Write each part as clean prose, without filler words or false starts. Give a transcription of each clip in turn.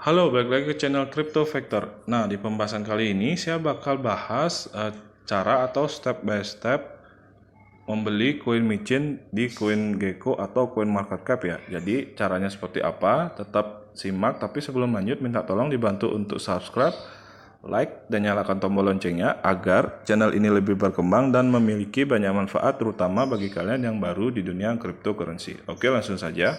Halo, balik lagi ke channel Crypto Factor. Nah, di pembahasan kali ini saya bakal bahas cara atau step by step membeli koin micin di CoinGecko atau CoinMarketCap ya. Jadi, caranya seperti apa? Tetap simak, tapi sebelum lanjut minta tolong dibantu untuk subscribe, like, dan nyalakan tombol loncengnya agar channel ini lebih berkembang dan memiliki banyak manfaat terutama bagi kalian yang baru di dunia cryptocurrency. Oke, langsung saja.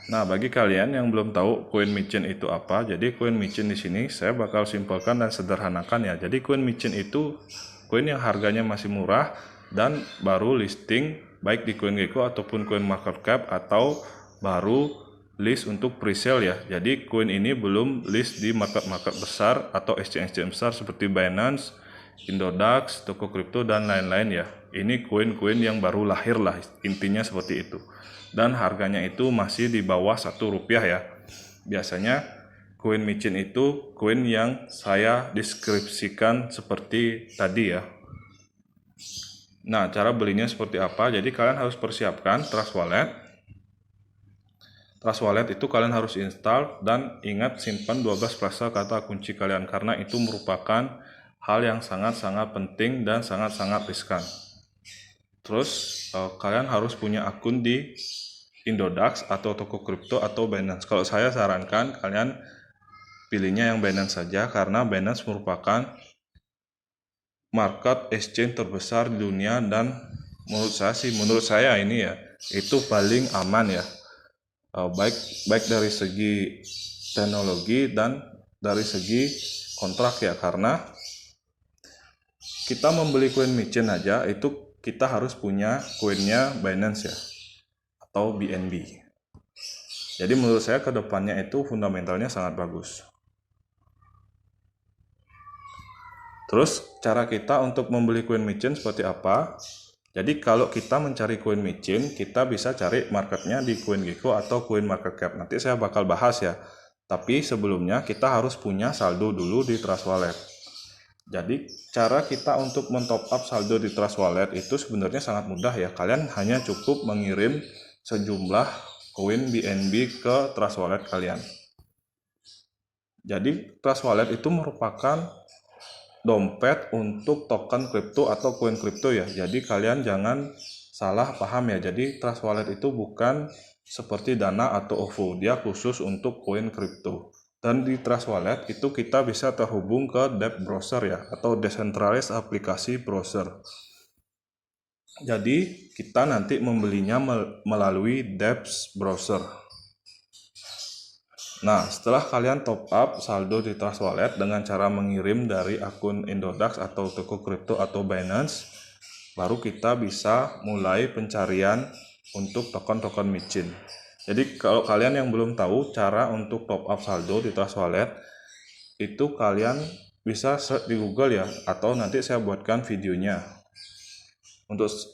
Nah, bagi kalian yang belum tahu koin micin itu apa, jadi koin micin di sini saya bakal simpelkan dan sederhanakan ya. Jadi koin micin itu koin yang harganya masih murah dan baru listing baik di CoinGecko ataupun CoinMarketCap atau baru list untuk presale ya. Jadi koin ini belum list di market-market besar atau exchange besar seperti Binance, Indodax, toko kripto dan lain-lain ya. Ini koin-koin yang baru lahir lah, intinya seperti itu. Dan harganya itu masih di bawah Rp1 ya. Biasanya koin micin itu koin yang saya deskripsikan seperti tadi ya. Nah, cara belinya seperti apa? Jadi kalian harus persiapkan Trust Wallet. Trust Wallet itu kalian harus install dan ingat simpan 12 frasa kata kunci kalian karena itu merupakan hal yang sangat-sangat penting dan sangat-sangat riskan. Terus kalian harus punya akun di Indodax atau toko kripto atau Binance. Kalau saya sarankan kalian pilihnya yang Binance saja karena Binance merupakan market exchange terbesar di dunia dan menurut saya ini ya itu paling aman ya. Baik dari segi teknologi dan dari segi kontrak ya, karena kita membeli koin micin aja itu kita harus punya koinnya Binance ya atau BNB. Jadi menurut saya kedepannya itu fundamentalnya sangat bagus. Terus cara kita untuk membeli koin micin seperti apa? Jadi kalau kita mencari koin micin, kita bisa cari marketnya di CoinGecko atau CoinMarketCap. Nanti saya bakal bahas ya. Tapi sebelumnya kita harus punya saldo dulu di Trust Wallet. Jadi cara kita untuk mentop up saldo di Trust Wallet itu sebenarnya sangat mudah ya. Kalian hanya cukup mengirim sejumlah koin BNB ke Trust Wallet kalian. Jadi Trust Wallet itu merupakan dompet untuk token kripto atau koin kripto ya. Jadi kalian jangan salah paham ya. Jadi Trust Wallet itu bukan seperti Dana atau OVO. Dia khusus untuk koin kripto. Dan di Trust Wallet itu kita bisa terhubung ke dApp browser ya atau decentralized aplikasi browser. Jadi kita nanti membelinya melalui dApp browser. Nah, setelah kalian top up saldo di Trust Wallet dengan cara mengirim dari akun Indodax atau toko kripto atau Binance, baru kita bisa mulai pencarian untuk token-token micin. Jadi kalau kalian yang belum tahu cara untuk top up saldo di Trust Wallet, itu kalian bisa search di Google ya, atau nanti saya buatkan videonya.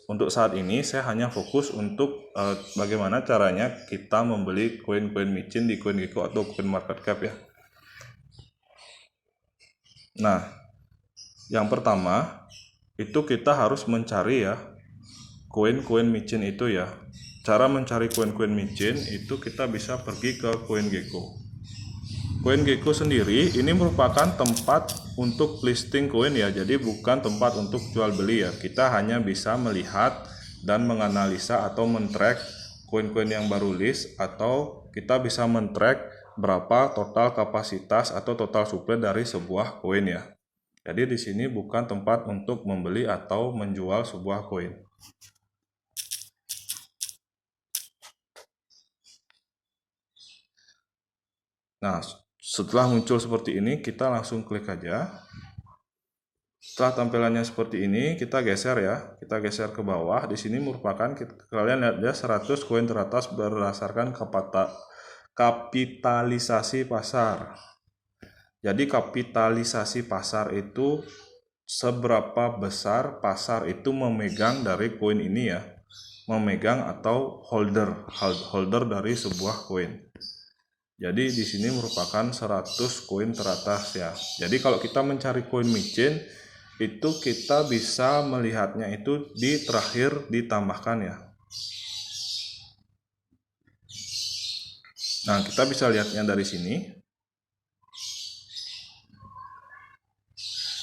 Untuk saat ini saya hanya fokus untuk bagaimana caranya kita membeli koin-koin micin di CoinGecko atau CoinMarketCap ya. Nah, yang pertama itu kita harus mencari ya koin-koin micin itu ya. Cara mencari koin-koin micin itu kita bisa pergi ke CoinGecko. CoinGecko sendiri ini merupakan tempat untuk listing koin ya, jadi bukan tempat untuk jual beli ya. Kita hanya bisa melihat dan menganalisa atau men-track koin-koin yang baru list, atau kita bisa men-track berapa total kapasitas atau total supply dari sebuah koin ya. Jadi di sini bukan tempat untuk membeli atau menjual sebuah koin. Nah, setelah muncul seperti ini, kita langsung klik aja. Setelah tampilannya seperti ini, kita geser ya. Kita geser ke bawah. Di sini merupakan kalian lihat ya 100 koin teratas berdasarkan kapitalisasi pasar. Jadi kapitalisasi pasar itu seberapa besar pasar itu memegang dari koin ini ya. Memegang atau holder dari sebuah koin. Jadi di sini merupakan 100 koin teratas ya. Jadi kalau kita mencari koin micin itu kita bisa melihatnya itu di terakhir ditambahkan ya. Nah, kita bisa lihatnya dari sini.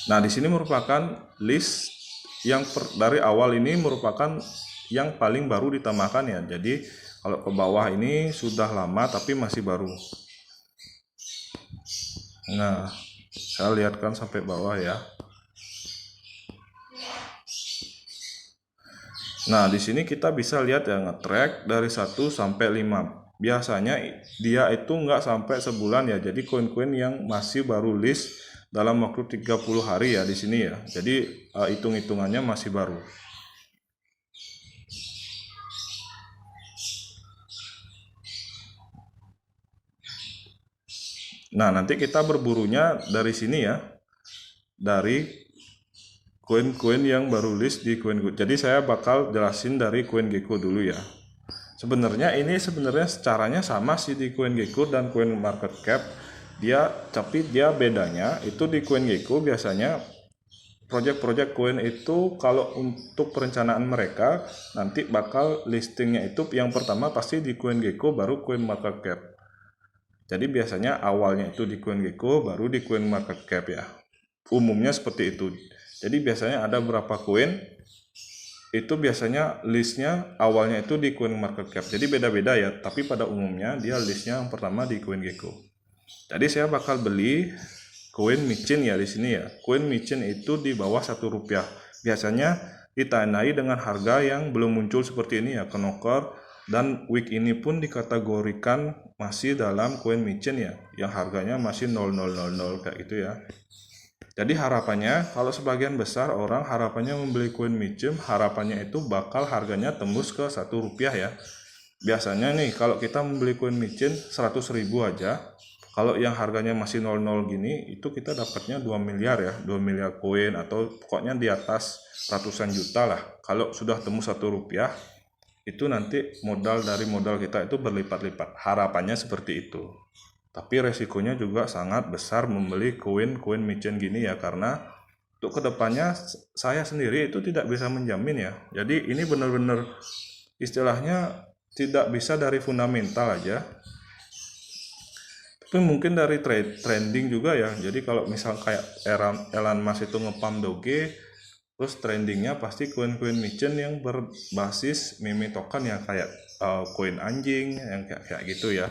Nah, di sini merupakan list yang dari awal ini merupakan yang paling baru ditambahkan ya. Jadi kalau ke bawah ini sudah lama tapi masih baru. Nah, saya lihatkan sampai bawah ya. Nah, di sini kita bisa lihat ya, nge-track dari 1 sampai 5. Biasanya dia itu nggak sampai sebulan ya. Jadi koin-koin yang masih baru list dalam waktu 30 hari ya di sini ya. Jadi hitung-hitungannya masih baru. Nah, nanti kita berburunya dari sini ya. Dari koin-koin yang baru list di CoinGecko. Jadi saya bakal jelasin dari CoinGecko dulu ya. Sebenarnya caranya sama sih di CoinGecko dan CoinMarketCap. Tapi dia bedanya itu di CoinGecko biasanya project-project koin itu kalau untuk perencanaan mereka nanti bakal listingnya itu yang pertama pasti di CoinGecko baru CoinMarketCap. Jadi biasanya awalnya itu di CoinGecko baru di CoinMarketCap ya. Umumnya seperti itu. Jadi biasanya ada beberapa koin itu biasanya listnya awalnya itu di CoinMarketCap. Jadi beda-beda ya, tapi pada umumnya dia listnya yang pertama di CoinGecko. Jadi saya bakal beli koin micin ya di sini ya. Koin micin itu di bawah Rp1. Biasanya ditandai dengan harga yang belum muncul seperti ini ya, knocker, dan week ini pun dikategorikan masih dalam koin micin ya, yang harganya masih 0000 kayak gitu ya. Jadi harapannya, kalau sebagian besar orang harapannya membeli koin micin, harapannya itu bakal harganya tembus ke Rp1 ya. Biasanya nih, kalau kita membeli koin micin 100.000 aja, kalau yang harganya masih 00 gini, itu kita dapatnya 2 miliar ya, 2 miliar koin atau pokoknya di atas ratusan juta lah. Kalau sudah tembus Rp1, itu nanti modal dari modal kita itu berlipat-lipat. Harapannya seperti itu. Tapi resikonya juga sangat besar membeli koin-koin micin gini ya, karena untuk kedepannya saya sendiri itu tidak bisa menjamin ya. Jadi ini benar-benar istilahnya tidak bisa dari fundamental aja, tapi mungkin dari trending juga ya. Jadi kalau misal kayak Elon Musk itu ngepam Doge, terus trendingnya pasti koin-koin micin yang berbasis meme token ya, kayak koin anjing yang kayak gitu ya.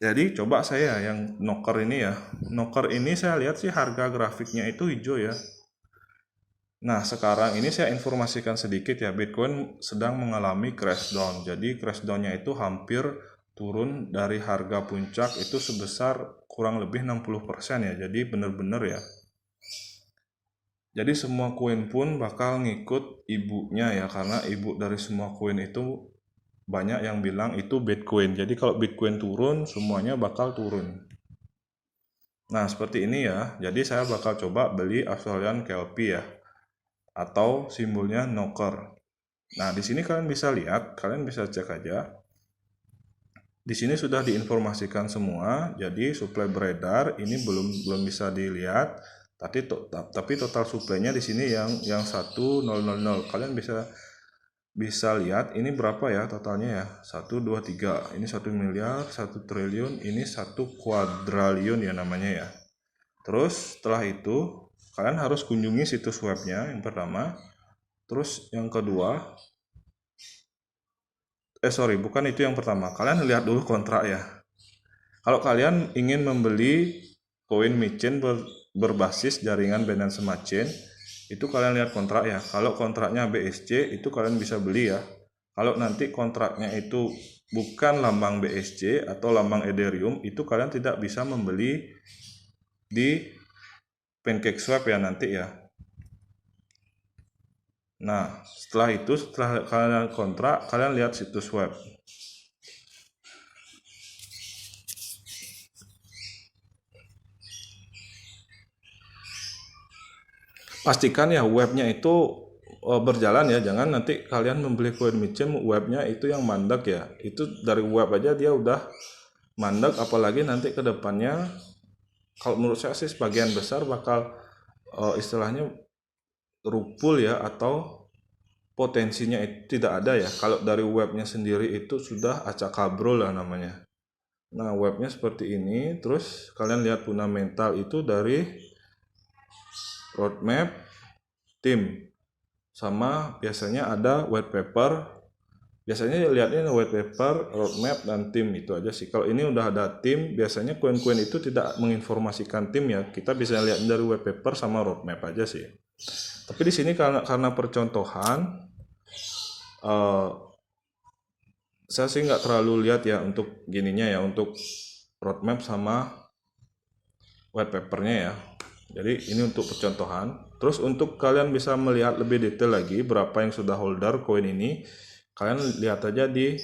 Jadi coba saya yang knocker ini ya. Knocker ini saya lihat sih harga grafiknya itu hijau ya. Nah, sekarang ini saya informasikan sedikit ya, Bitcoin sedang mengalami crash down. Jadi crash down-nya itu hampir turun dari harga puncak itu sebesar kurang lebih 60% ya. Jadi benar-benar ya. Jadi semua koin pun bakal ngikut ibunya ya, karena ibu dari semua koin itu banyak yang bilang itu Bitcoin. Jadi kalau Bitcoin turun, semuanya bakal turun. Nah, seperti ini ya. Jadi saya bakal coba beli Australian Kelpie ya, atau simbolnya knocker. Nah, di sini kalian bisa lihat, kalian bisa cek aja. Di sini sudah diinformasikan semua. Jadi supply beredar ini belum bisa dilihat. Tapi total supply-nya di sini yang 1000. Kalian bisa lihat ini berapa ya totalnya ya, 1 2 3, ini 1 miliar, 1 triliun, ini 1 kuadriliun ya namanya ya. Terus setelah itu kalian harus kunjungi situs webnya yang pertama. Terus yang kedua, bukan itu yang pertama, kalian lihat dulu kontrak ya. Kalau kalian ingin membeli koin micin berbasis jaringan Binance Smart Chain, itu kalian lihat kontrak ya. Kalau kontraknya BSC itu kalian bisa beli ya. Kalau nanti kontraknya itu bukan lambang BSC atau lambang Ethereum, itu kalian tidak bisa membeli di PancakeSwap ya nanti ya. Nah, setelah kalian kontrak, kalian lihat situs web. Pastikan ya webnya itu berjalan ya, jangan nanti kalian membeli koin micin webnya itu yang mandek ya. Itu dari web aja dia udah mandek, apalagi nanti ke depannya kalau menurut saya sih sebagian besar bakal istilahnya rupul ya, atau potensinya itu tidak ada ya. Kalau dari webnya sendiri itu sudah acak kabrol lah namanya. Nah, webnya seperti ini. Terus kalian lihat fundamental itu dari roadmap, theme, sama biasanya ada white paper. Biasanya lihatnya white paper, roadmap, dan theme, itu aja sih. Kalau ini udah ada theme, biasanya koin-koin itu tidak menginformasikan theme ya. Kita bisa lihat dari white paper sama roadmap aja sih. Tapi di sini karena percontohan, saya sih nggak terlalu lihat ya untuk gininya ya, untuk roadmap sama white papernya ya. Jadi ini untuk percontohan. Terus untuk kalian bisa melihat lebih detail lagi berapa yang sudah holder koin ini, kalian lihat aja di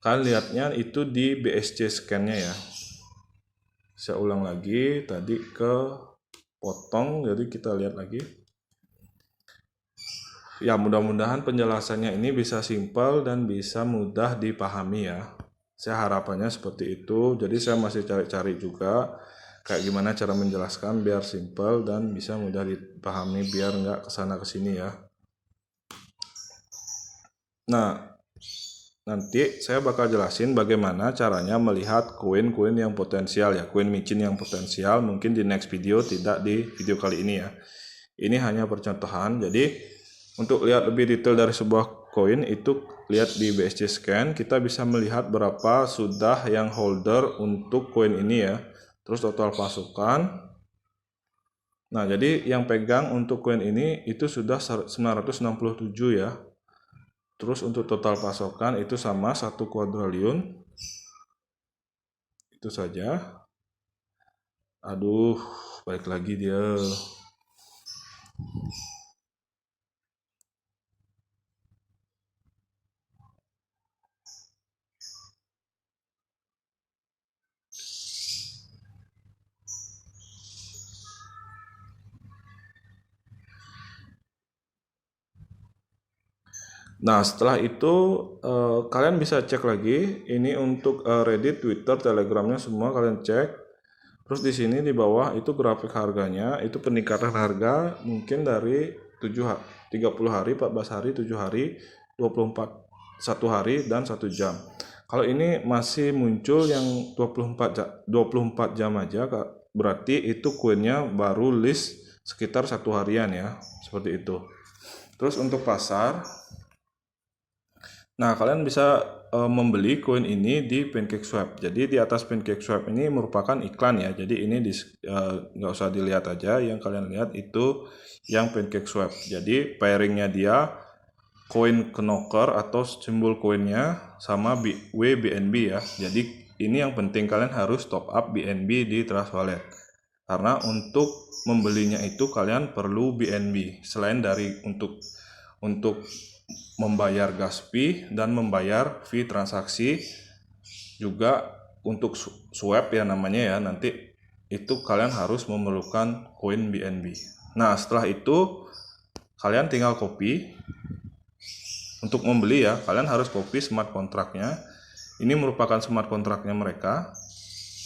kalian lihatnya itu di BSC scan-nya ya. Saya ulang lagi, tadi ke potong, jadi kita lihat lagi. Ya, mudah-mudahan penjelasannya ini bisa simpel dan bisa mudah dipahami ya. Saya harapannya seperti itu. Jadi saya masih cari-cari juga kayak gimana cara menjelaskan biar simpel dan bisa mudah dipahami, biar nggak kesana kesini ya. Nah, nanti saya bakal jelasin bagaimana caranya melihat koin-koin yang potensial ya, koin micin yang potensial, mungkin di next video, tidak di video kali ini ya. Ini hanya percontohan. Jadi untuk lihat lebih detail dari sebuah koin itu lihat di BSC scan, kita bisa melihat berapa sudah yang holder untuk koin ini ya. Terus total pasukan. Nah, jadi yang pegang untuk koin ini itu sudah 967 ya. Terus untuk total pasokan itu sama 1 kuadriliun. Itu saja. Aduh, balik lagi dia. Nah, setelah itu kalian bisa cek lagi. Ini untuk Reddit, Twitter, Telegramnya semua kalian cek. Terus di sini di bawah itu grafik harganya, itu peningkatan harga mungkin dari 30 hari, 14 hari, 7 hari, 24, 1 hari, dan 1 jam. Kalau ini masih muncul yang 24 jam aja, berarti itu koinnya baru list sekitar 1 harian ya, seperti itu. Terus untuk pasar, nah, kalian bisa membeli koin ini di PancakeSwap. Jadi di atas PancakeSwap ini merupakan iklan ya. Jadi ini nggak usah dilihat aja. Yang kalian lihat itu yang PancakeSwap. Jadi pairingnya dia koin knocker atau simbol koinnya sama WBNB ya. Jadi ini yang penting, kalian harus top up BNB di Trust Wallet. Karena untuk membelinya itu kalian perlu BNB. Selain dari untuk membayar gas fee dan membayar fee transaksi, juga untuk swap ya namanya ya, nanti itu kalian harus memerlukan koin BNB. Nah, setelah itu kalian tinggal copy. Untuk membeli ya, kalian harus copy smart kontraknya. Ini merupakan smart kontraknya mereka.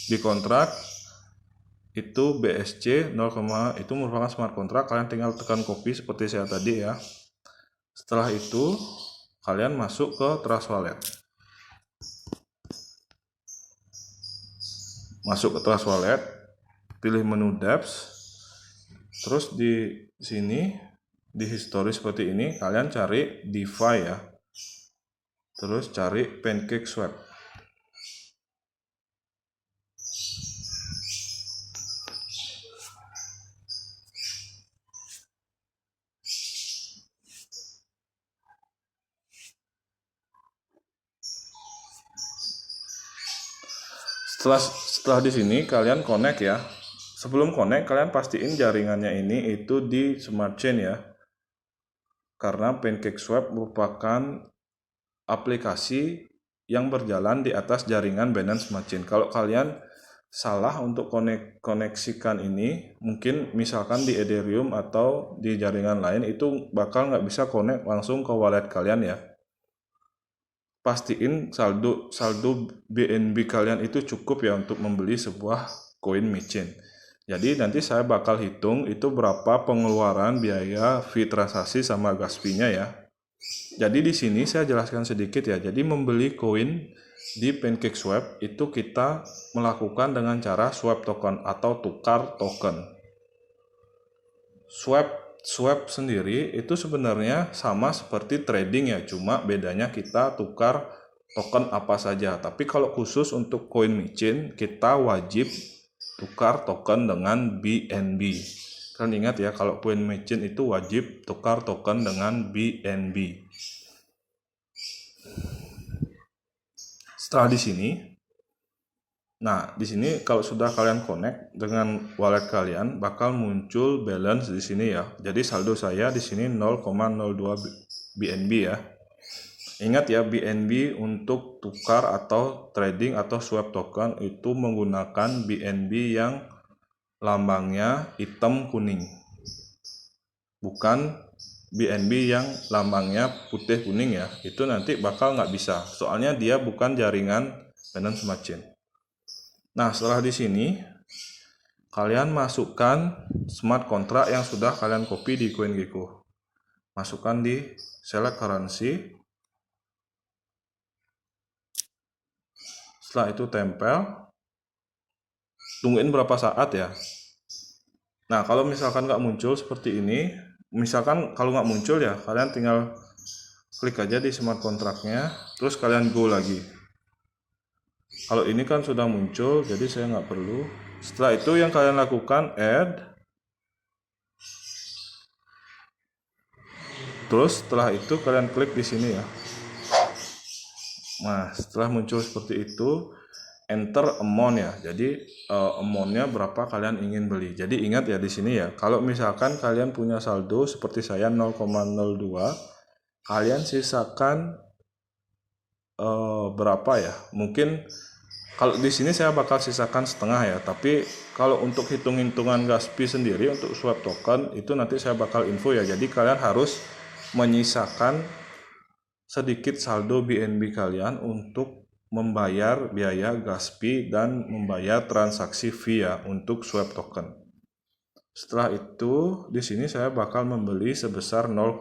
Di kontrak itu BSC 0, itu merupakan smart kontrak. Kalian tinggal tekan copy seperti saya tadi ya. Setelah itu kalian masuk ke Trust Wallet. Masuk ke Trust Wallet, pilih menu dApps. Terus di sini di history seperti ini kalian cari DeFi ya. Terus cari PancakeSwap. Setelah di sini kalian connect ya. Sebelum connect kalian pastiin jaringannya ini itu di Smart Chain ya. Karena PancakeSwap merupakan aplikasi yang berjalan di atas jaringan Binance Smart Chain. Kalau kalian salah untuk koneksikan ini, mungkin misalkan di Ethereum atau di jaringan lain, itu bakal nggak bisa connect langsung ke wallet kalian ya. Pastiin saldo BNB kalian itu cukup ya untuk membeli sebuah koin micin. Jadi nanti saya bakal hitung itu berapa pengeluaran biaya fee transaksi sama gas fee-nya ya. Jadi di sini saya jelaskan sedikit ya. Jadi membeli koin di PancakeSwap itu kita melakukan dengan cara swap token atau tukar token. Swap sendiri itu sebenarnya sama seperti trading ya, cuma bedanya kita tukar token apa saja. Tapi kalau khusus untuk koin micin, kita wajib tukar token dengan BNB. Kalian ingat ya, kalau koin micin itu wajib tukar token dengan BNB. Setelah di sini, nah di sini kalau sudah kalian connect dengan wallet kalian, bakal muncul balance di sini ya. Jadi saldo saya di sini 0,02 BNB ya. Ingat ya, BNB untuk tukar atau trading atau swap token itu menggunakan BNB yang lambangnya hitam kuning, bukan BNB yang lambangnya putih kuning ya. Itu nanti bakal nggak bisa, soalnya dia bukan jaringan Binance Smart Chain. Nah, setelah di sini kalian masukkan smart contract yang sudah kalian copy di CoinGecko. Masukkan di select currency. Setelah itu tempel. Tungguin berapa saat ya. Nah, kalau misalkan nggak muncul seperti ini, misalkan kalau nggak muncul ya, kalian tinggal klik aja di smart contract-nya, terus kalian go lagi. Kalau ini kan sudah muncul, jadi saya nggak perlu. Setelah itu yang kalian lakukan add. Terus setelah itu kalian klik di sini ya. Nah, setelah muncul seperti itu, enter amount ya. Jadi amount-nya berapa kalian ingin beli. Jadi ingat ya di sini ya, kalau misalkan kalian punya saldo seperti saya 0,02, kalian sisakan berapa ya? Mungkin kalau di sini saya bakal sisakan setengah ya, tapi kalau untuk hitung-hitungan gas fee sendiri untuk swap token itu nanti saya bakal info ya. Jadi kalian harus menyisakan sedikit saldo BNB kalian untuk membayar biaya gas fee dan membayar transaksi fee ya untuk swap token. Setelah itu di sini saya bakal membeli sebesar 0,01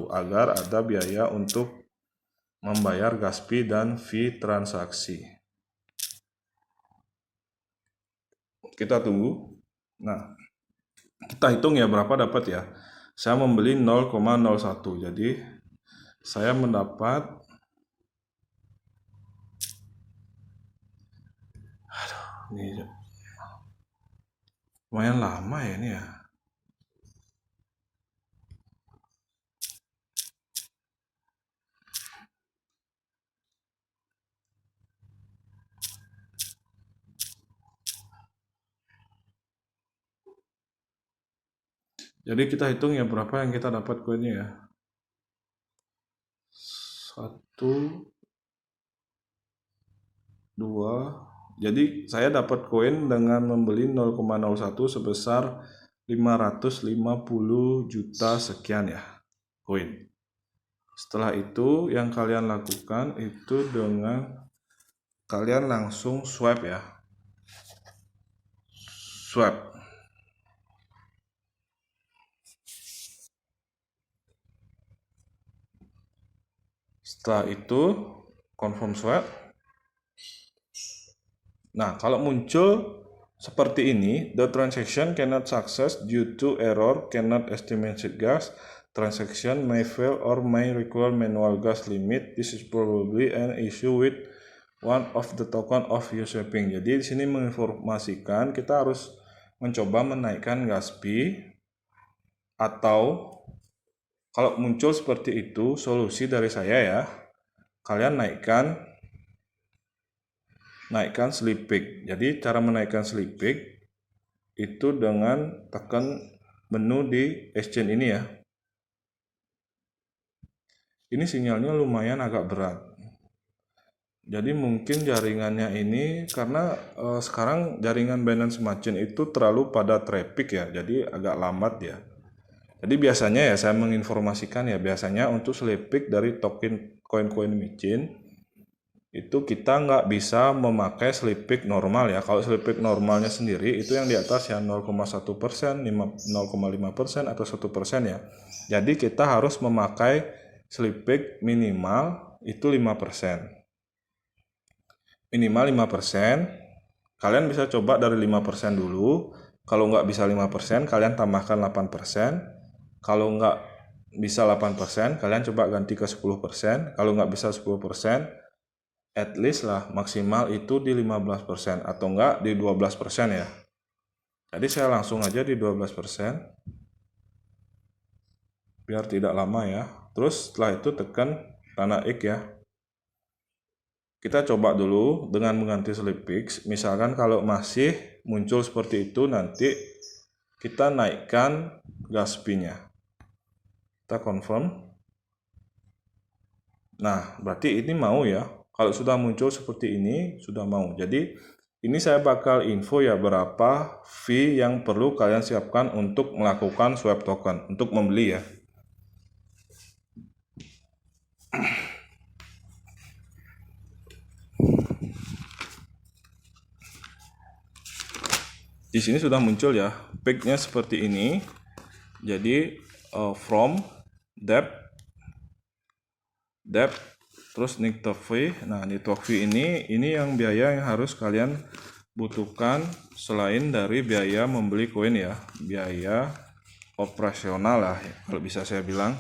agar ada biaya untuk membayar gas fee dan fee transaksi. Kita tunggu. Nah, kita hitung ya berapa dapat ya. Saya membeli 0,01. Jadi saya mendapat ini lumayan lama ya ini ya. Jadi kita hitung ya berapa yang kita dapat koinnya ya. 1, 2. Jadi saya dapat koin dengan membeli 0,01 sebesar 550 juta sekian ya koin. Setelah itu yang kalian lakukan itu dengan kalian langsung swap ya. Swap. Setelah itu confirm swap. Nah, kalau muncul seperti ini, the transaction cannot success due to error, cannot estimate gas, transaction may fail or may require manual gas limit. This is probably an issue with one of the token of you swapping. Jadi di sini menginformasikan kita harus mencoba menaikkan gas fee, atau kalau muncul seperti itu, solusi dari saya ya, kalian naikkan sleep peak. Jadi cara menaikkan sleep peak itu dengan tekan menu di exchange ini ya. Ini sinyalnya lumayan agak berat. Jadi mungkin jaringannya ini karena sekarang jaringan Binance Smart Chain itu terlalu pada traffic ya. Jadi agak lambat ya. Jadi biasanya ya saya menginformasikan ya, biasanya untuk sleep peak dari token koin-koin micin itu kita nggak bisa memakai sleep peak normal ya. Kalau sleep peak normalnya sendiri itu yang di atas ya 0,1%, 0,5% atau 1% ya. Jadi kita harus memakai sleep peak minimal itu 5%. minimal 5%. Kalian bisa coba dari 5% dulu. Kalau nggak bisa 5%, kalian tambahkan 8%. Kalau nggak bisa 8%, kalian coba ganti ke 10%. Kalau nggak bisa 10%, at least lah maksimal itu di 15% atau nggak di 12% ya. Jadi saya langsung aja di 12%. Biar tidak lama ya. Terus setelah itu tekan tanda X ya. Kita coba dulu dengan mengganti slip fix. Misalkan kalau masih muncul seperti itu, nanti kita naikkan gas P-nya. Kita confirm. Nah, berarti ini mau ya. Kalau sudah muncul seperti ini, sudah mau. Jadi, ini saya bakal info ya berapa fee yang perlu kalian siapkan untuk melakukan swap token, untuk membeli ya. Di sini sudah muncul ya, pick-nya seperti ini. Jadi from depth, terus network fee. Nah, network fee ini yang biaya yang harus kalian butuhkan selain dari biaya membeli koin ya, biaya operasional lah ya, kalau bisa saya bilang.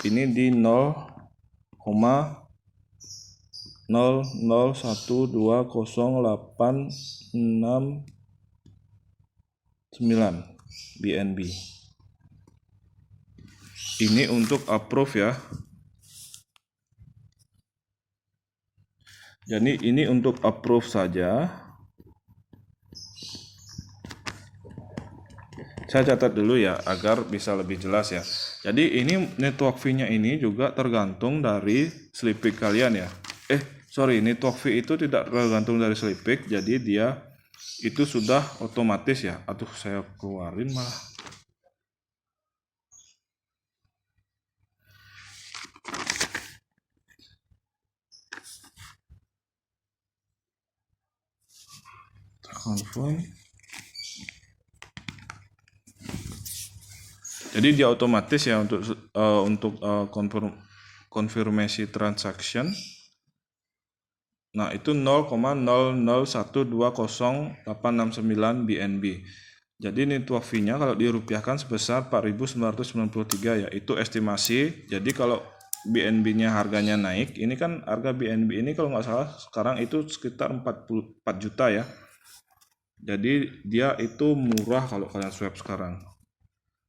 Ini di 0,0012086 9 BNB. Ini untuk approve ya. Jadi ini untuk approve saja. Saya catat dulu ya agar bisa lebih jelas ya. Jadi ini network fee-nya ini juga tergantung dari slip fix kalian ya. Network fee itu tidak tergantung dari slip fix, jadi dia itu sudah otomatis ya. Aduh, saya keluarin malah. Confirm. Jadi dia otomatis ya untuk konfirmasi transaction. Nah, itu 0,001208669 BNB. Jadi network fee-nya kalau dirupiahkan sebesar 4.993 ya, itu estimasi. Jadi kalau BNB-nya harganya naik, ini kan harga BNB ini kalau nggak salah sekarang itu sekitar 44 juta ya. Jadi dia itu murah kalau kalian swap sekarang.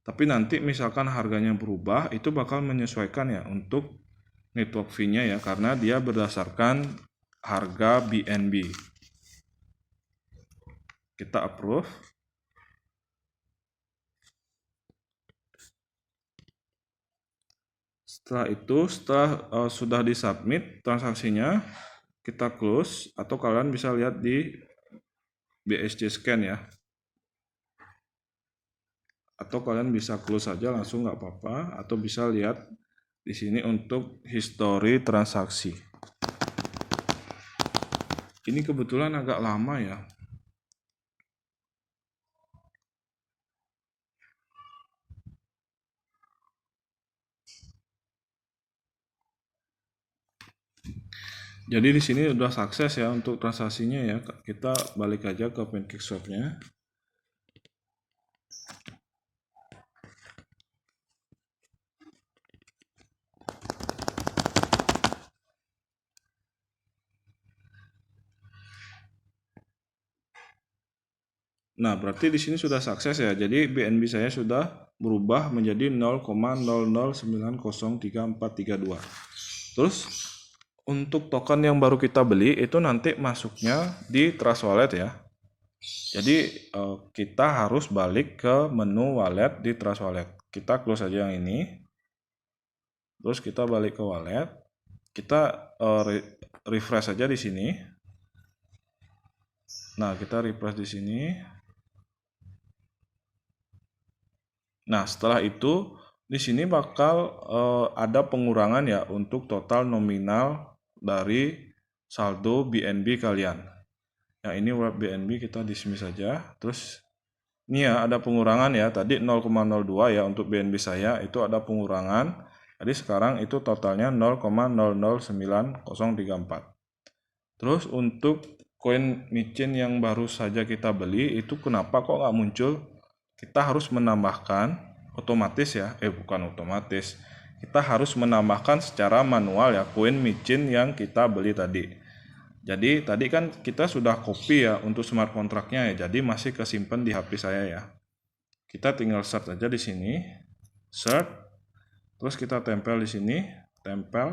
Tapi nanti misalkan harganya berubah, itu bakal menyesuaikan ya untuk network fee-nya ya, karena dia berdasarkan harga BNB. Kita approve. Setelah itu, sudah disubmit transaksinya, kita close, atau kalian bisa lihat di BSC scan ya. Atau kalian bisa close saja langsung nggak apa-apa, atau bisa lihat di sini untuk history transaksi. Ini kebetulan agak lama ya. Jadi di sini udah sukses ya untuk transaksinya ya. Kita balik aja ke PancakeSwap-nya. Nah, berarti di sini sudah sukses ya. Jadi BNB saya sudah berubah menjadi 0,00903432. Terus untuk token yang baru kita beli itu nanti masuknya di Trust Wallet ya. Jadi kita harus balik ke menu wallet di Trust Wallet. Kita close aja yang ini. Terus kita balik ke wallet. Kita refresh aja di sini. Nah, kita refresh di sini. Nah, setelah itu di sini bakal ada pengurangan ya untuk total nominal dari saldo BNB kalian. Yang ini wrap BNB kita dismiss saja. Terus ini ya ada pengurangan ya. Tadi 0,02 ya untuk BNB saya itu ada pengurangan. Jadi sekarang itu totalnya 0,009034. Terus untuk koin micin yang baru saja kita beli itu kenapa kok nggak muncul? Kita harus menambahkan otomatis ya, bukan otomatis. Kita harus menambahkan secara manual ya koin micin yang kita beli tadi. Jadi tadi kan kita sudah copy ya untuk smart kontraknya ya, jadi masih kesimpan di HP saya ya. Kita tinggal search aja di sini, search, terus kita tempel di sini, tempel.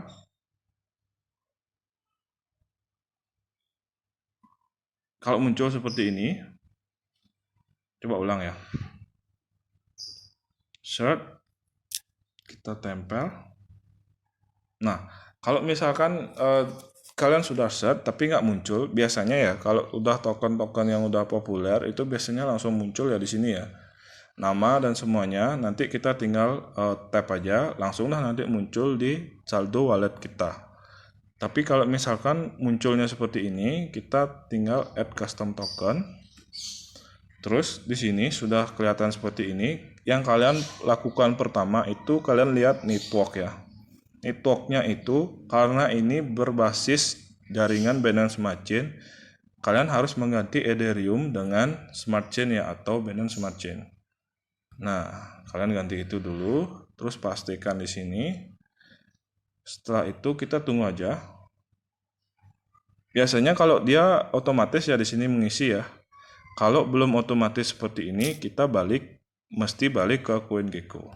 Kalau muncul seperti ini, coba ulang ya. Search, kita tempel. Nah, kalau misalkan kalian sudah search tapi nggak muncul, biasanya ya kalau udah token-token yang udah populer itu biasanya langsung muncul ya di sini ya. Nama dan semuanya, nanti kita tinggal tap aja, langsunglah nanti muncul di saldo wallet kita. Tapi kalau misalkan munculnya seperti ini, kita tinggal add custom token. Terus di sini sudah kelihatan seperti ini. Yang kalian lakukan pertama itu kalian lihat network ya. Networknya itu karena ini berbasis jaringan Binance Smart Chain, kalian harus mengganti Ethereum dengan Smart Chain ya atau Binance Smart Chain. Nah, kalian ganti itu dulu, terus pastikan di sini. Setelah itu kita tunggu aja. Biasanya kalau dia otomatis ya di sini mengisi ya. Kalau belum otomatis seperti ini, kita mesti balik ke CoinGecko.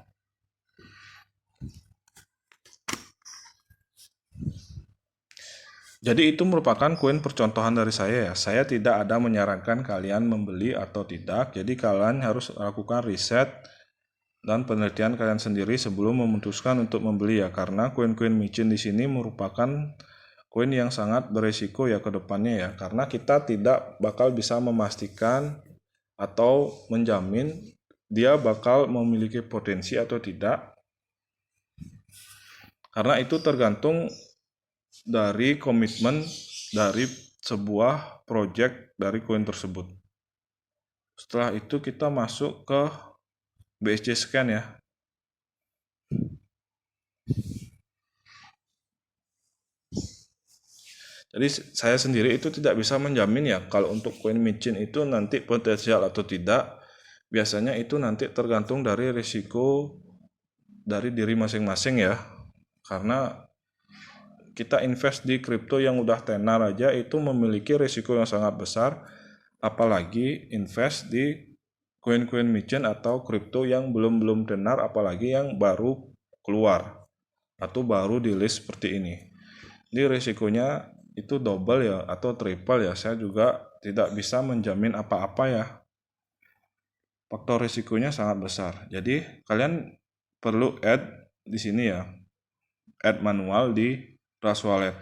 Jadi itu merupakan koin percontohan dari saya ya. Saya tidak ada menyarankan kalian membeli atau tidak. Jadi kalian harus lakukan riset dan penelitian kalian sendiri sebelum memutuskan untuk membeli ya. Karena koin-koin micin di sini merupakan koin yang sangat beresiko ya ke depannya ya. Karena kita tidak bakal bisa memastikan atau menjamin dia bakal memiliki potensi atau tidak. Karena itu tergantung dari komitmen dari sebuah project dari koin tersebut. Setelah itu kita masuk ke BSC scan ya. Jadi saya sendiri itu tidak bisa menjamin ya kalau untuk koin micin itu nanti potensial atau tidak. Biasanya itu nanti tergantung dari risiko dari diri masing-masing ya. Karena kita invest di kripto yang udah tenar aja itu memiliki risiko yang sangat besar, apalagi invest di koin-koin micin atau kripto yang belum tenar, apalagi yang baru keluar atau baru di list seperti ini. Jadi risikonya itu double ya atau triple ya, saya juga tidak bisa menjamin apa-apa ya. Faktor risikonya sangat besar. Jadi kalian perlu add di sini ya, add manual di Trust Wallet.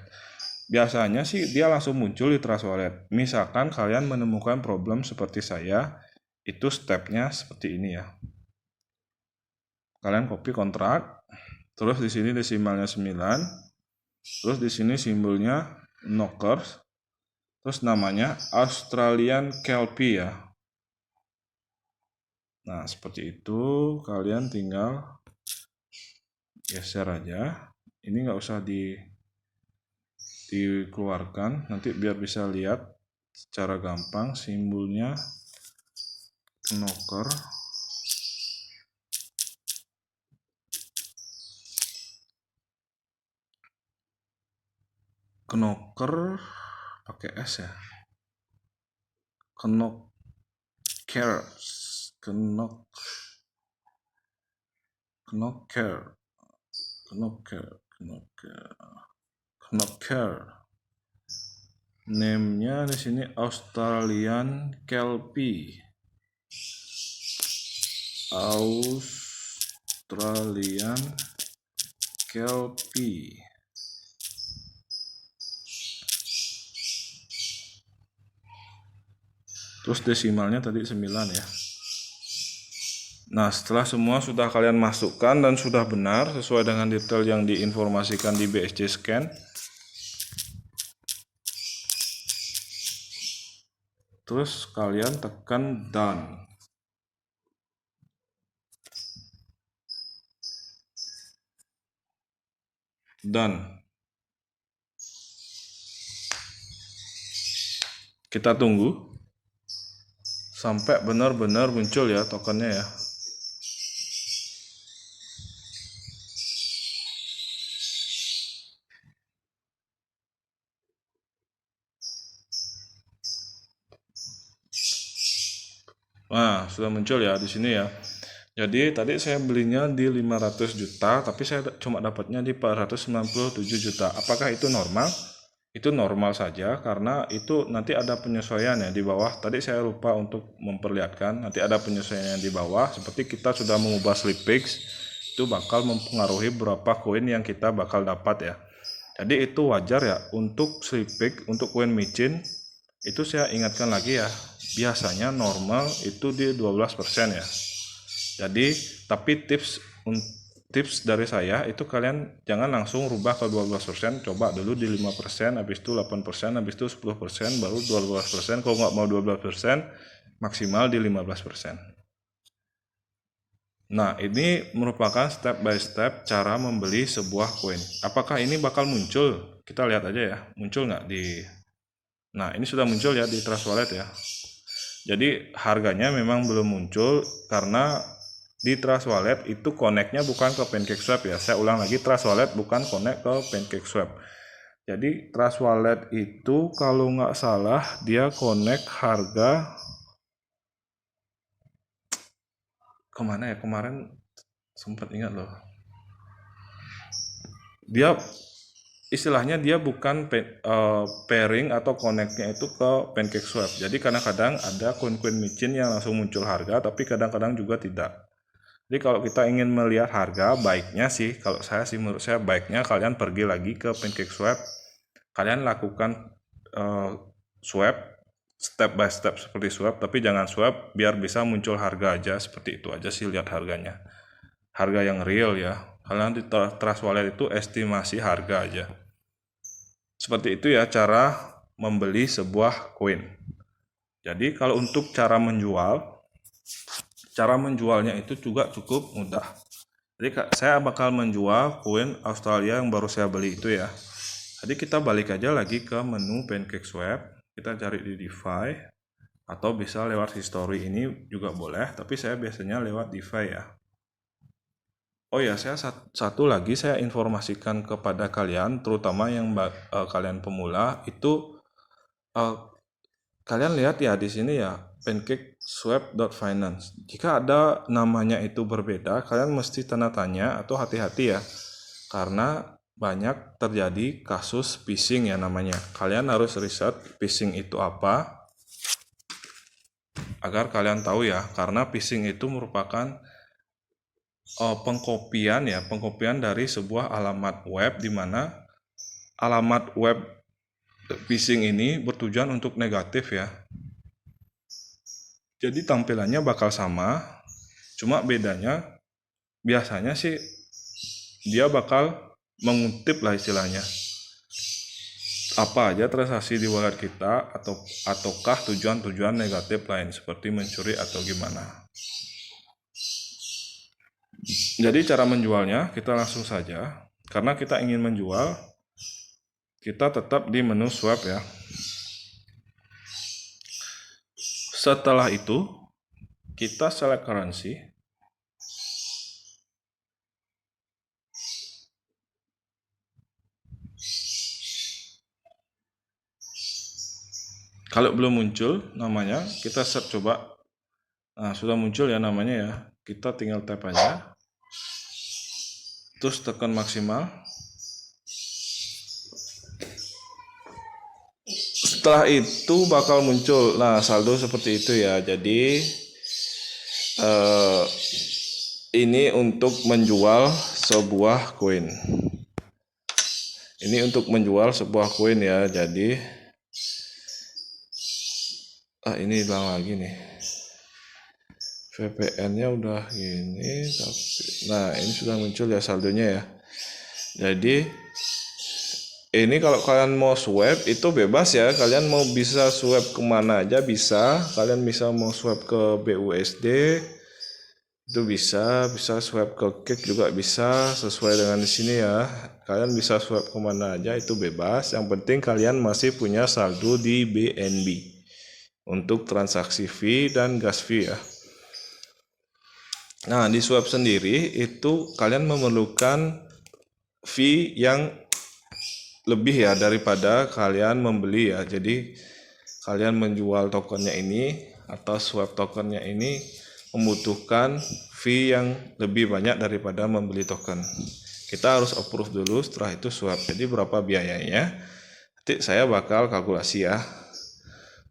Biasanya sih dia langsung muncul di Trust Wallet. Misalkan kalian menemukan problem seperti saya, itu stepnya seperti ini ya. Kalian copy kontrak, terus di sini desimalnya 9, terus di sini simbolnya knockers, terus namanya Australian Kelpie ya. Nah, seperti itu kalian tinggal geser aja. Ini nggak usah dikeluarkan, nanti biar bisa lihat secara gampang simbolnya knocker. Knocker pakai S ya. Knocker. Name-nya di sini Australian Kelpie. Australian Kelpie. Terus desimalnya tadi 9 ya. Nah, setelah semua sudah kalian masukkan dan sudah benar sesuai dengan detail yang diinformasikan di BSC Scan, terus kalian tekan done. Done. Kita tunggu sampai benar-benar muncul ya tokennya ya. Nah, sudah muncul ya di sini ya. Jadi tadi saya belinya di 500 juta, tapi saya cuma dapatnya di 497 juta. Apakah itu normal? Itu normal saja karena itu nanti ada penyesuaian ya di bawah. Tadi saya lupa untuk memperlihatkan, nanti ada penyesuaian di bawah. Seperti kita sudah mengubah Sleepix, itu bakal mempengaruhi berapa koin yang kita bakal dapat ya. Jadi itu wajar ya untuk Sleepix, untuk koin micin. Itu saya ingatkan lagi ya, biasanya normal itu di 12% ya. Jadi tapi tips dari saya itu kalian jangan langsung rubah ke 12%, coba dulu di 5%, habis itu 8%, habis itu 10%, baru 12%. Kalau nggak mau 12%, maksimal di 15%. Nah, ini merupakan step by step cara membeli sebuah koin. Apakah ini bakal muncul? Kita lihat aja ya, muncul nggak di... Nah, ini sudah muncul ya di Trust Wallet ya. Jadi harganya memang belum muncul karena di Trust Wallet itu connect-nya bukan ke PancakeSwap ya. Saya ulang lagi, Trust Wallet bukan connect ke PancakeSwap. Jadi Trust Wallet itu kalau nggak salah dia connect harga kemana ya, kemarin sempat ingat loh. Dia istilahnya dia bukan pairing atau connect-nya itu ke PancakeSwap. Jadi kadang-kadang ada koin-koin micin yang langsung muncul harga, tapi kadang-kadang juga tidak. Jadi kalau kita ingin melihat harga, baiknya sih, kalau saya sih menurut saya baiknya kalian pergi lagi ke PancakeSwap, kalian lakukan swap step by step seperti swap, tapi jangan swap biar bisa muncul harga aja, seperti itu aja sih, lihat harganya, harga yang real ya. Kalian di Trust Wallet itu estimasi harga aja. Seperti itu ya cara membeli sebuah koin. Jadi kalau untuk cara menjualnya itu juga cukup mudah. Jadi saya bakal menjual koin Australia yang baru saya beli itu ya. Jadi kita balik aja lagi ke menu PancakeSwap, kita cari di DeFi, atau bisa lewat history ini juga boleh, tapi saya biasanya lewat DeFi ya. Oh ya, saya satu lagi saya informasikan kepada kalian, terutama yang kalian pemula itu kalian lihat ya di sini ya, pancakeswap.finance. Jika ada namanya itu berbeda, kalian mesti tanda tanya atau hati-hati ya, karena banyak terjadi kasus phishing ya namanya. Kalian harus riset phishing itu apa, agar kalian tahu ya, karena phishing itu merupakan pengkopian dari sebuah alamat web, di mana alamat web phishing ini bertujuan untuk negatif ya. Jadi tampilannya bakal sama, cuma bedanya biasanya sih dia bakal mengutip lah istilahnya apa aja transaksi di wallet kita, ataukah tujuan-tujuan negatif lain seperti mencuri atau gimana. Jadi cara menjualnya kita langsung saja, karena kita ingin menjual, kita tetap di menu swap ya. Setelah itu kita select currency. Kalau belum muncul namanya, kita search coba. Nah, sudah muncul ya namanya ya. Kita tinggal tap aja. Terus tekan maksimal. Setelah itu bakal muncul, nah saldo seperti itu ya. Jadi ini untuk menjual sebuah koin. Ini untuk menjual sebuah koin ya. Jadi ini hilang lagi nih. VPN-nya udah gini, tapi nah ini sudah muncul ya saldonya ya. Jadi ini kalau kalian mau swap itu bebas ya, kalian mau bisa swap kemana aja bisa. Kalian bisa mau swap ke BUSD itu bisa swap ke Kik juga bisa, sesuai dengan di sini ya. Kalian bisa swap kemana aja itu bebas. Yang penting kalian masih punya saldo di BNB. untuk transaksi fee dan gas fee ya. Nah, di swap sendiri itu kalian memerlukan fee yang lebih ya daripada kalian membeli ya. Jadi kalian menjual tokennya ini atau swap tokennya ini membutuhkan fee yang lebih banyak daripada membeli token. Kita harus approve dulu, setelah itu swap. Jadi berapa biayanya? Nanti saya bakal kalkulasi ya.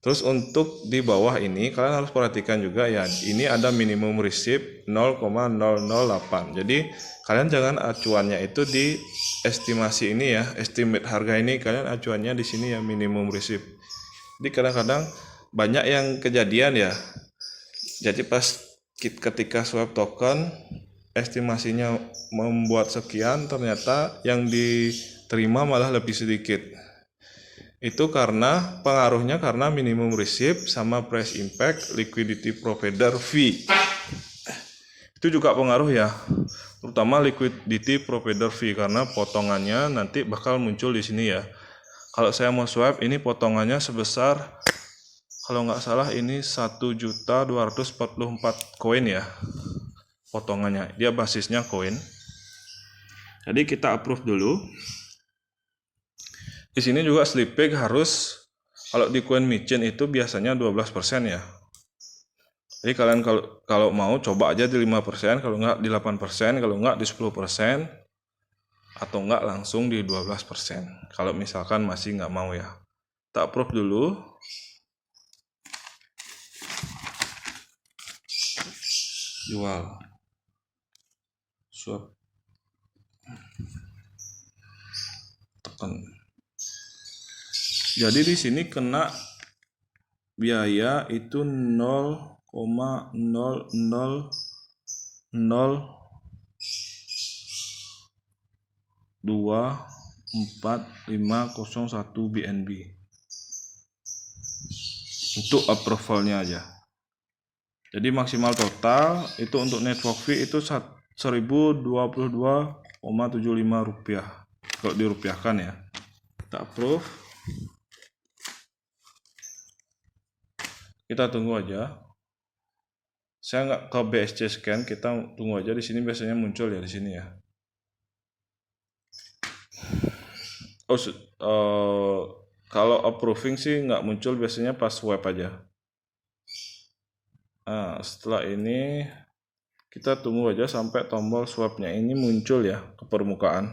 Terus untuk di bawah ini kalian harus perhatikan juga ya, ini ada minimum receipt 0,008. Jadi kalian jangan acuannya itu di estimasi ini ya, estimate harga ini, kalian acuannya di sini ya, minimum receipt. Jadi kadang-kadang banyak yang kejadian ya. Jadi pas ketika swap token estimasinya membuat sekian, ternyata yang diterima malah lebih sedikit. Itu karena pengaruhnya karena minimum receipt sama price impact, liquidity provider fee. Itu juga pengaruh ya, terutama liquidity provider fee karena potongannya nanti bakal muncul di sini ya. Kalau saya mau swap ini potongannya sebesar, kalau nggak salah ini 1.244 koin ya potongannya. Dia basisnya koin. Jadi kita approve dulu. Di sini juga sleeping harus, kalau di koin micin itu biasanya 12% ya. Jadi kalian kalau mau coba aja di 5%, kalau nggak di 8%, kalau nggak di 10%, atau nggak langsung di 12%. Kalau misalkan masih nggak mau ya. Kita approve dulu. Jual. Swap. Tekan. Jadi di sini kena biaya itu 0,0002451 BNB untuk approvalnya aja. Jadi maksimal total itu untuk network fee itu 1022,75 rupiah kalau dirupiahkan ya. Kita approve. Kita tunggu aja. Saya nggak ke BSC scan, kita tunggu aja di sini, biasanya muncul ya di sini ya. Kalau approving sih nggak muncul, biasanya pas swap aja. Nah, setelah ini kita tunggu aja sampai tombol swapnya ini muncul ya ke permukaan.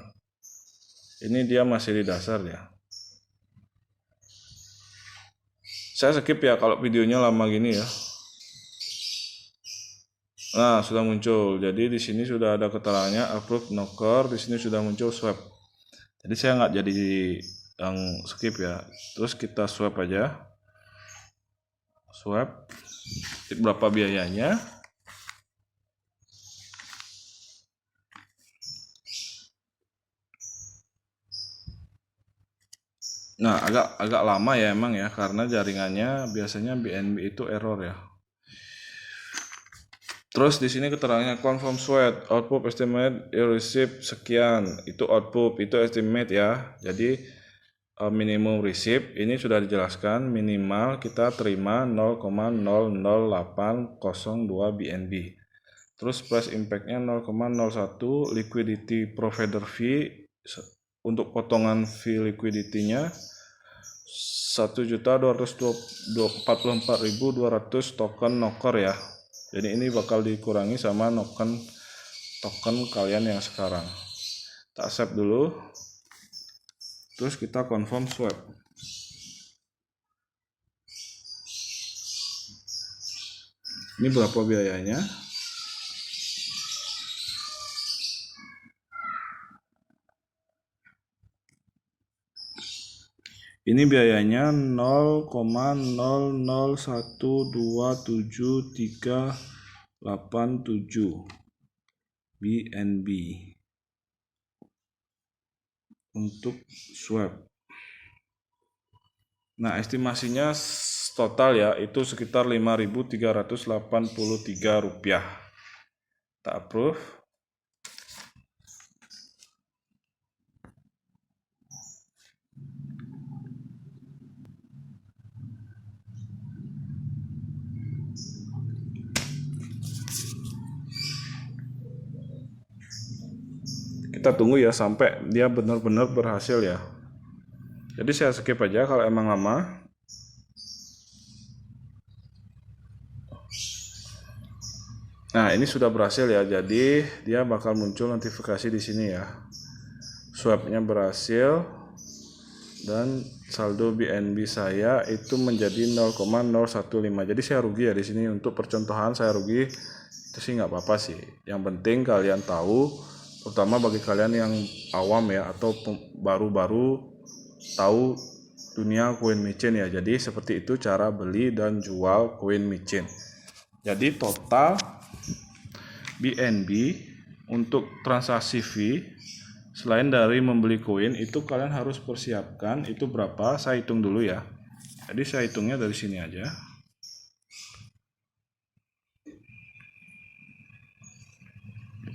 Ini dia masih di dasar ya. Saya skip ya kalau videonya lama gini ya. Nah, sudah muncul. Jadi di sini sudah ada keterangannya approve knocker, di sini sudah muncul swap. Jadi saya nggak jadi yang skip ya. Terus kita swap aja. Swap. Berapa biayanya? Nah, agak lama ya emang ya, karena jaringannya biasanya BNB itu error ya. Terus di sini keterangannya confirm swap, output estimate receipt sekian, itu output, itu estimate ya. Jadi minimum receipt ini sudah dijelaskan, minimal kita terima 0,00802 BNB. Terus price impact-nya 0,01, liquidity provider fee untuk potongan fee liquidity-nya 1.244.200 token knocker ya. Jadi ini bakal dikurangi sama token kalian yang sekarang. Kita accept dulu. Terus kita confirm swap. Ini berapa biayanya? Ini biayanya 0,00127387 BNB untuk swap. Nah, estimasinya total ya itu sekitar 5.383 rupiah. Kita approve. kita tunggu ya sampai dia benar-benar berhasil ya. Jadi saya skip aja kalau emang lama. Nah, ini sudah berhasil ya. Jadi dia bakal muncul notifikasi di sini ya. Swapnya berhasil dan saldo BNB saya itu menjadi 0,015. Jadi saya rugi ya di sini. Untuk percontohan saya rugi itu sih nggak apa-apa sih. Yang penting kalian tahu, terutama bagi kalian yang awam ya atau baru-baru tahu dunia koin micin ya. Jadi seperti itu cara beli dan jual koin micin. Jadi total BNB untuk transaksi fee selain dari membeli koin itu kalian harus persiapkan itu berapa. Saya hitung dulu ya. Jadi saya hitungnya dari sini aja.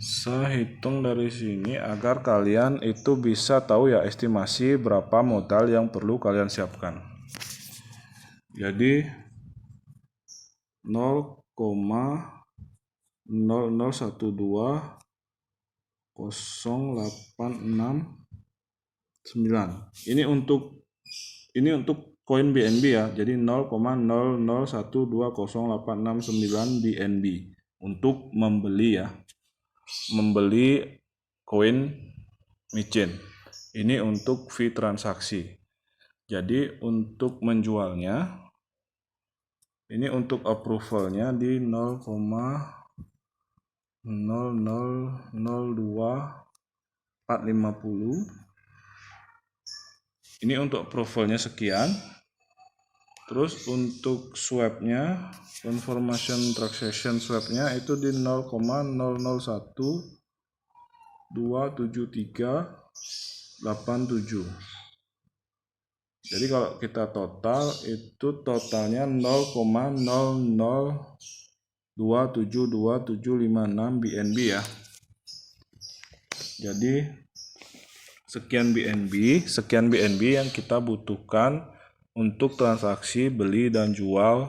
Saya hitung dari sini agar kalian itu bisa tahu ya estimasi berapa modal yang perlu kalian siapkan. Jadi 0,0120869. Ini untuk koin BNB ya. Jadi 0,001208669 BNB untuk membeli ya. Membeli koin micin. Ini untuk fee transaksi. Jadi untuk menjualnya ini untuk approvalnya di 0,002450. Ini untuk approvalnya sekian. Terus untuk swapnya, confirmation transaction swapnya itu di 0,00127387. Jadi kalau kita total itu totalnya 0,00272756 BNB ya. Jadi sekian BNB yang kita butuhkan untuk transaksi beli dan jual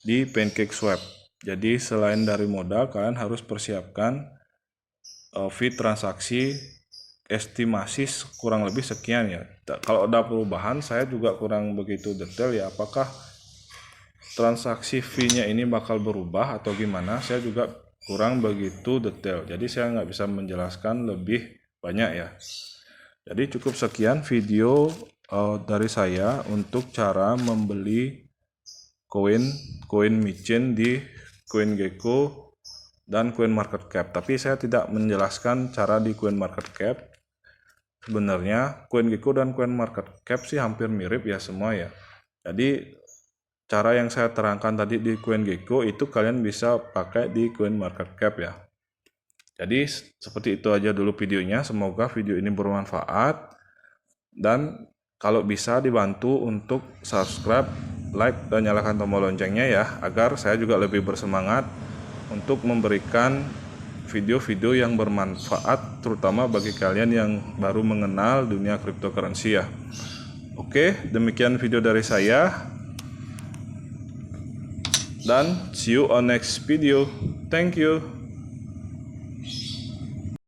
di PancakeSwap. Jadi selain dari modal kalian harus persiapkan fee transaksi estimasi kurang lebih sekian ya. Kalau ada perubahan saya juga kurang begitu detail ya, apakah transaksi fee-nya ini bakal berubah atau gimana, saya juga kurang begitu detail. Jadi saya nggak bisa menjelaskan lebih banyak ya. Jadi cukup sekian video dari saya untuk cara membeli koin micin di CoinGecko dan CoinMarketCap. Tapi saya tidak menjelaskan cara di CoinMarketCap. Sebenarnya CoinGecko dan CoinMarketCap sih hampir mirip ya semua ya. Jadi cara yang saya terangkan tadi di CoinGecko itu kalian bisa pakai di CoinMarketCap ya. Jadi seperti itu aja dulu videonya. Semoga video ini bermanfaat. Dan kalau bisa dibantu untuk subscribe, like, dan nyalakan tombol loncengnya ya. Agar saya juga lebih bersemangat untuk memberikan video-video yang bermanfaat terutama bagi kalian yang baru mengenal dunia cryptocurrency ya. Oke, demikian video dari saya dan see you on next video. Thank you.